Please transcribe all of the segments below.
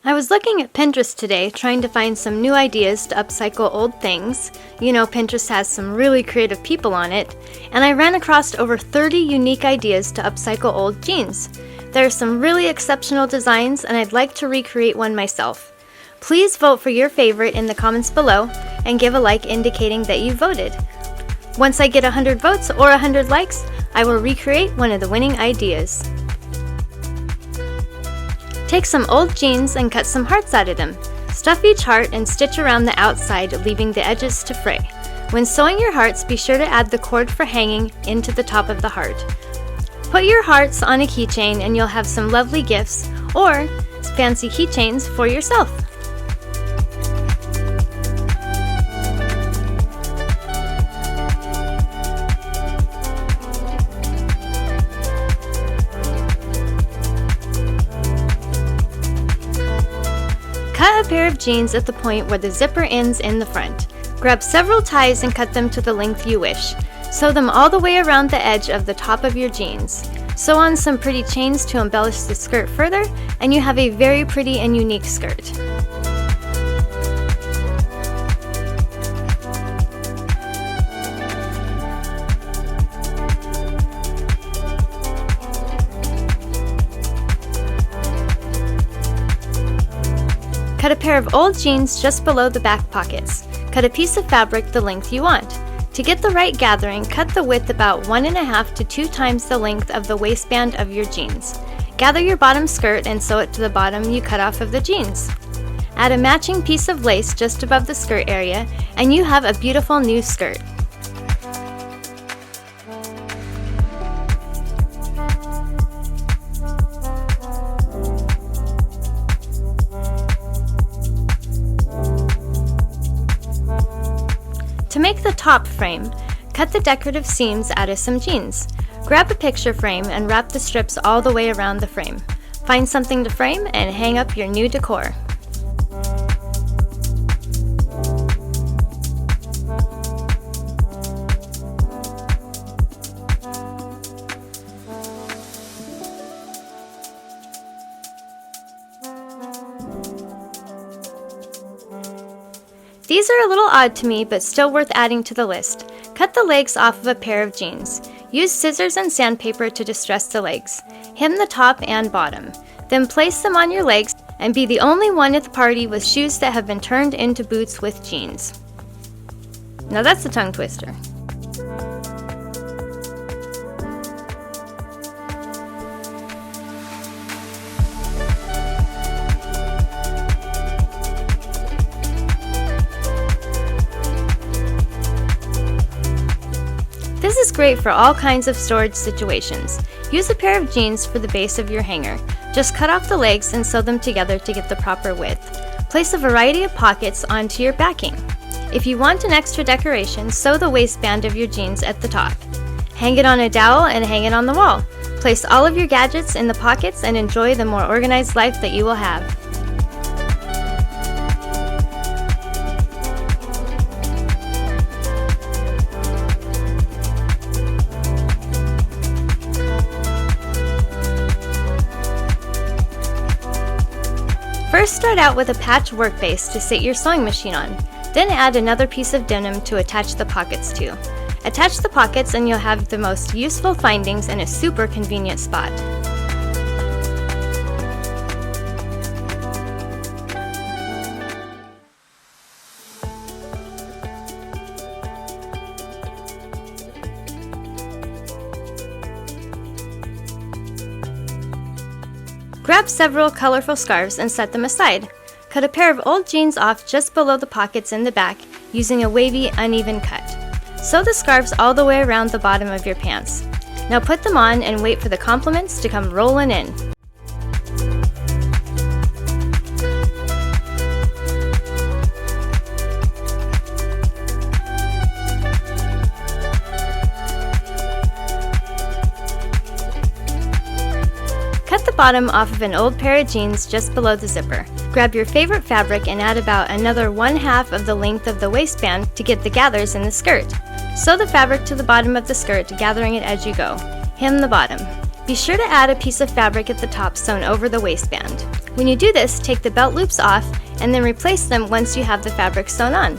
I was looking at Pinterest today, trying to find some new ideas to upcycle old things. You know, Pinterest has some really creative people on it, and I ran across over 30 unique ideas to upcycle old jeans. There are some really exceptional designs, and I'd like to recreate one myself. Please vote for your favorite in the comments below, and give a like indicating that you voted. Once I get 100 votes or 100 likes, I will recreate one of the winning ideas. Take some old jeans and cut some hearts out of them. Stuff each heart and stitch around the outside, leaving the edges to fray. When sewing your hearts, be sure to add the cord for hanging into the top of the heart. Put your hearts on a keychain and you'll have some lovely gifts or fancy keychains for yourself. Cut a pair of jeans at the point where the zipper ends in the front. Grab several ties and cut them to the length you wish. Sew them all the way around the edge of the top of your jeans. Sew on some pretty chains to embellish the skirt further, and you have a very pretty and unique skirt. Cut a pair of old jeans just below the back pockets. Cut a piece of fabric the length you want. To get the right gathering, cut the width about 1.5 to 2 times the length of the waistband of your jeans. Gather your bottom skirt and sew it to the bottom you cut off of the jeans. Add a matching piece of lace just above the skirt area, and you have a beautiful new skirt. To make the top frame, cut the decorative seams out of some jeans. Grab a picture frame and wrap the strips all the way around the frame. Find something to frame and hang up your new decor. These are a little odd to me, but still worth adding to the list. Cut the legs off of a pair of jeans. Use scissors and sandpaper to distress the legs. Hem the top and bottom. Then place them on your legs and be the only one at the party with shoes that have been turned into boots with jeans. Now that's a tongue twister. This is great for all kinds of storage situations. Use a pair of jeans for the base of your hanger. Just cut off the legs and sew them together to get the proper width. Place a variety of pockets onto your backing. If you want an extra decoration, sew the waistband of your jeans at the top. Hang it on a dowel and hang it on the wall. Place all of your gadgets in the pockets and enjoy the more organized life that you will have. First, start out with a patch work base to sit your sewing machine on. Then add another piece of denim to attach the pockets to. Attach the pockets and you'll have the most useful findings in a super convenient spot. Grab several colorful scarves and set them aside. Cut a pair of old jeans off just below the pockets in the back using a wavy, uneven cut. Sew the scarves all the way around the bottom of your pants. Now put them on and wait for the compliments to come rolling in. Cut the bottom off of an old pair of jeans just below the zipper. Grab your favorite fabric and add about another 1/2 of the length of the waistband to get the gathers in the skirt. Sew the fabric to the bottom of the skirt, gathering it as you go. Hem the bottom. Be sure to add a piece of fabric at the top sewn over the waistband. When you do this, take the belt loops off and then replace them once you have the fabric sewn on.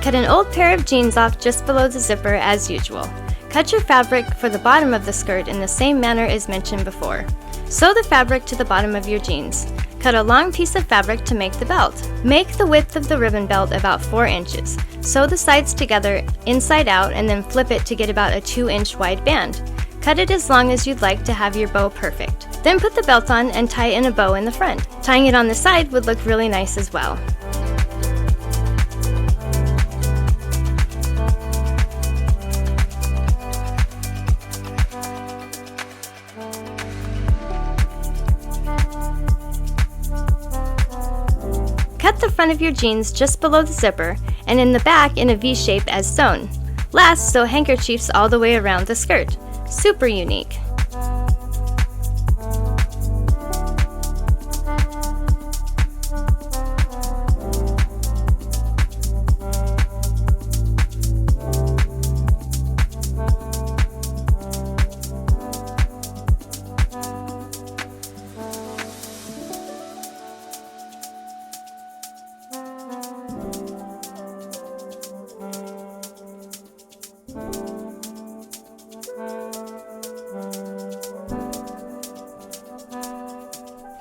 Cut an old pair of jeans off just below the zipper as usual. Cut your fabric for the bottom of the skirt in the same manner as mentioned before. Sew the fabric to the bottom of your jeans. Cut a long piece of fabric to make the belt. Make the width of the ribbon belt about 4 inches. Sew the sides together inside out and then flip it to get about a 2-inch wide band. Cut it as long as you'd like to have your bow perfect. Then put the belt on and tie in a bow in the front. Tying it on the side would look really nice as well. Cut the front of your jeans just below the zipper and in the back in a V shape as sewn. Last, sew handkerchiefs all the way around the skirt. Super unique.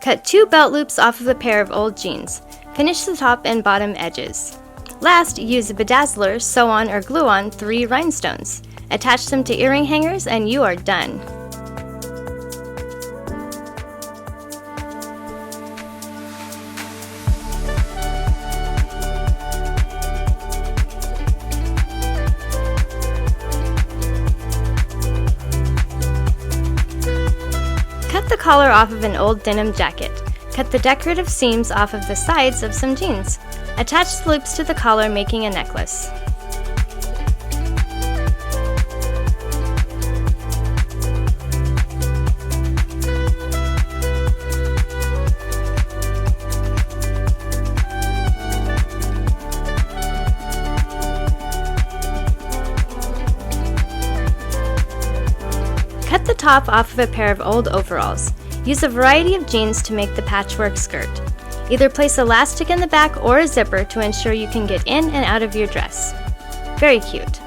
Cut 2 belt loops off of a pair of old jeans. Finish the top and bottom edges. Last, use a bedazzler, sew on or glue on 3 rhinestones. Attach them to earring hangers and you are done. Cut the collar off of an old denim jacket. Cut the decorative seams off of the sides of some jeans. Attach the loops to the collar, making a necklace. Cut the top off of a pair of old overalls. Use a variety of jeans to make the patchwork skirt. Either place elastic in the back or a zipper to ensure you can get in and out of your dress. Very cute.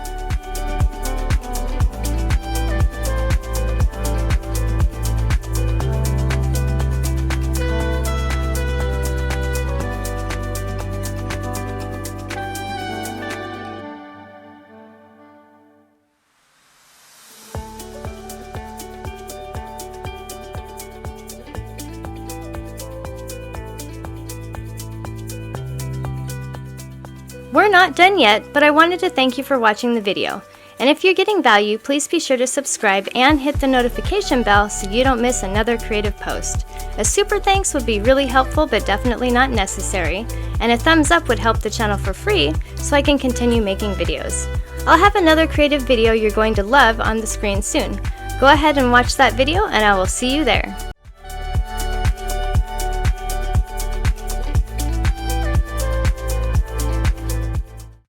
We're not done yet, but I wanted to thank you for watching the video. And if you're getting value, please be sure to subscribe and hit the notification bell so you don't miss another creative post. A super thanks would be really helpful but definitely not necessary, and a thumbs up would help the channel for free so I can continue making videos. I'll have another creative video you're going to love on the screen soon. Go ahead and watch that video and I will see you there.